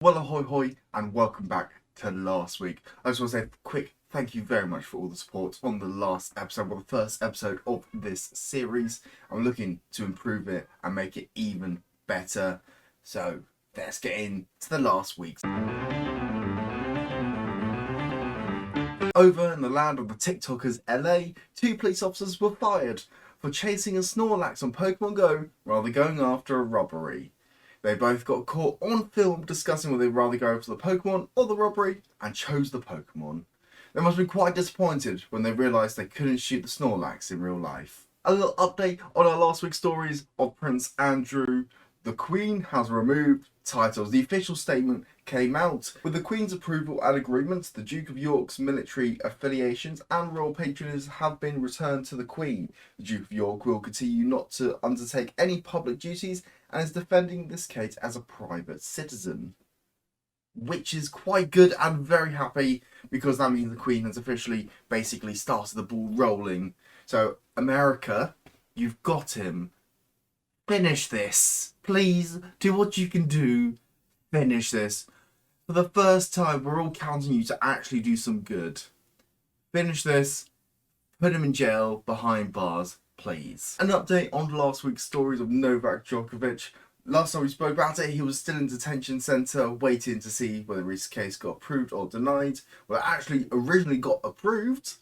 Well, ahoy hoy, and welcome back to last week. I just want to say a quick thank you very much for all the support on the last episode, well, the first episode of this series. I'm looking to improve it and make it even better. So let's get into the last week's. Over in the land of the TikTokers LA, 2 police officers were fired for chasing a Snorlax on Pokemon Go rather than going after a robbery. They both got caught on film discussing whether they'd rather go for the Pokemon or the robbery and chose the Pokemon. They must have been quite disappointed when they realised they couldn't shoot the Snorlax in real life. A little update on our last week's stories of Prince Andrew. The Queen has removed titles. The official statement came out. With the Queen's approval and agreement, the Duke of York's military affiliations and royal patronage have been returned to the Queen. The Duke of York will continue not to undertake any public duties and is defending this case as a private citizen. Which is quite good and very happy, because that means the Queen has officially basically started the ball rolling. So, America, you've got him. Finish this. Please, do what you can do. Finish this. For the first time, we're all counting you to actually do some good. Finish this. Put him in jail, behind bars, please. An update on last week's stories of Novak Djokovic. Last time we spoke about it, he was still in detention centre waiting to see whether his case got approved or denied. Well, it actually originally got approved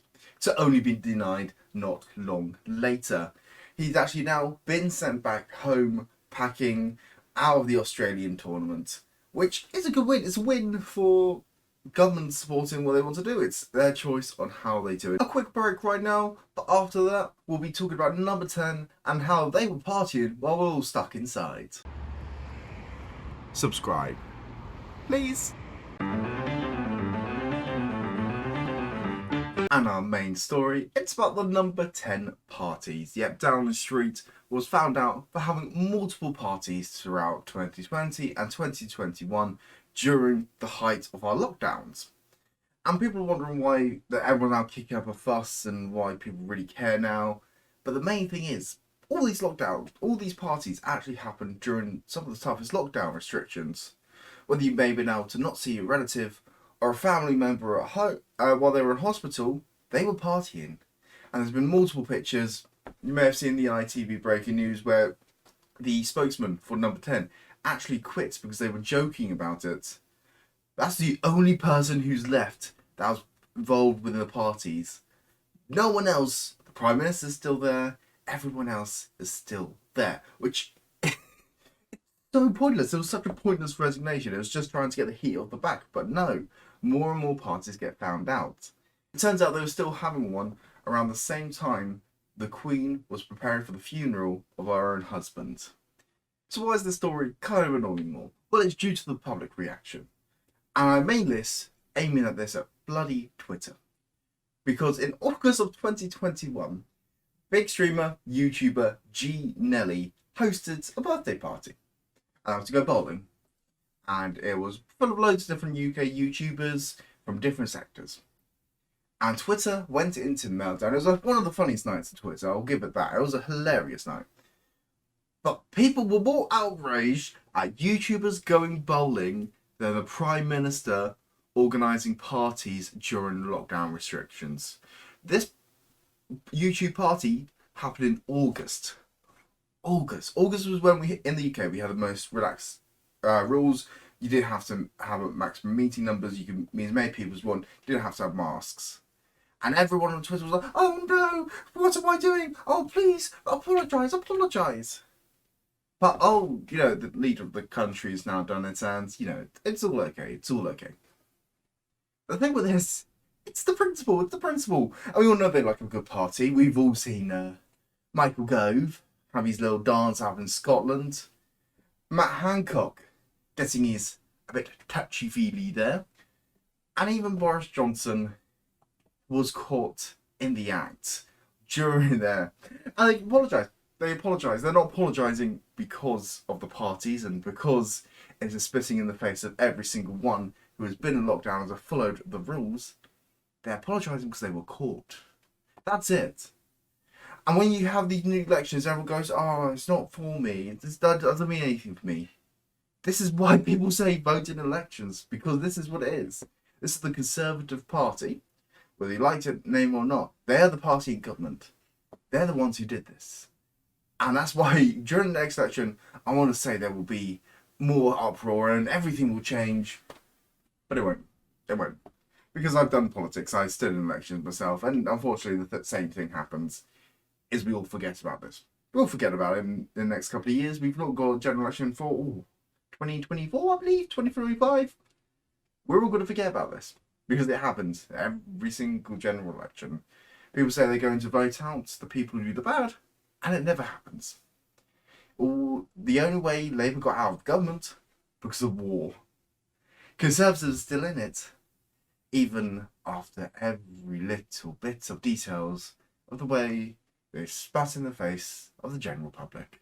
to only be denied not long later. He's actually now been sent back home, packing out of the Australian tournament, which is a good win. It's a win for government supporting what they want to do. It's their choice on how they do it. A quick break right now, but after that, we'll be talking about number 10 and how they were partying while we're all stuck inside. Subscribe, please. And our main story, it's about the number 10 parties. Yep, down the street was found out for having multiple parties throughout 2020 and 2021 during the height of our lockdowns. And people are wondering why everyone now kicking up a fuss and why people really care now. But the main thing is, all these lockdowns, all these parties actually happened during some of the toughest lockdown restrictions. Whether you may have been able to not see a relative or a family member at home while they were in hospital, they were partying. And there's been multiple pictures. You may have seen the ITV breaking news where the spokesman for number 10 actually quit because they were joking about it. That's the only person who's left that was involved with the parties. No one else. The Prime Minister's still there. Everyone else is still there. Which so pointless. It was such a pointless resignation. It was just trying to get the heat off the back. But no, more and more parties get found out. It turns out they were still having one around the same time the Queen was preparing for the funeral of her own husband. So why is this story kind of annoying more? Well, it's due to the public reaction. And I made this aiming at this at bloody Twitter. Because in August of 2021, big streamer, YouTuber G Nelly hosted a birthday party. And I was to go bowling. And it was full of loads of different UK YouTubers from different sectors. And Twitter went into meltdown. It was like one of the funniest nights of Twitter, I'll give it that. It was a hilarious night. But people were more outraged at YouTubers going bowling than the Prime Minister organising parties during lockdown restrictions. This YouTube party happened in August. August was when in the UK, we had the most relaxed rules. You didn't have to have a maximum meeting numbers. You could meet as many people as one. You didn't have to have masks. And everyone on Twitter was like, oh no, what am I doing? Oh, please, apologise. But, the leader of the country has now done it, and, it's all okay. The thing with this, it's the principle. And we all know they like a good party. We've all seen Michael Gove have his little dance out in Scotland. Matt Hancock getting his a bit touchy-feely there. And even Boris Johnson was caught in the act during there. And they apologise. They're not apologising because of the parties and because it's a spitting in the face of every single one who has been in lockdown and have followed the rules. They're apologising because they were caught. That's it. And when you have these new elections, everyone goes, oh, it's not for me. That doesn't mean anything for me. This is why people say vote in elections, because this is what it is. This is the Conservative Party, whether you like to name or not. They're the party in government. They're the ones who did this. And that's why during the next election, I want to say there will be more uproar and everything will change. But it won't. It won't. Because I've done politics, I stood in elections myself, and unfortunately the same thing happens, is we all forget about this. We'll forget about it in the next couple of years. We've not got a general election for 2024, I believe, 2025. We're all going to forget about this. Because it happens every single general election. People say they're going to vote out the people who do the bad, and it never happens. The only way Labour got out of government, because of war. Conservatives are still in it, even after every little bit of details of the way they spat in the face of the general public.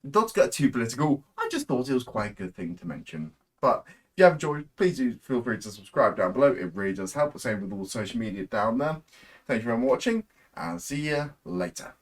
Not to get too political, I just thought it was quite a good thing to mention. But if you have enjoyed, please do feel free to subscribe down below. It really does help. The same with all social media down there. Thank you for watching, and see you later.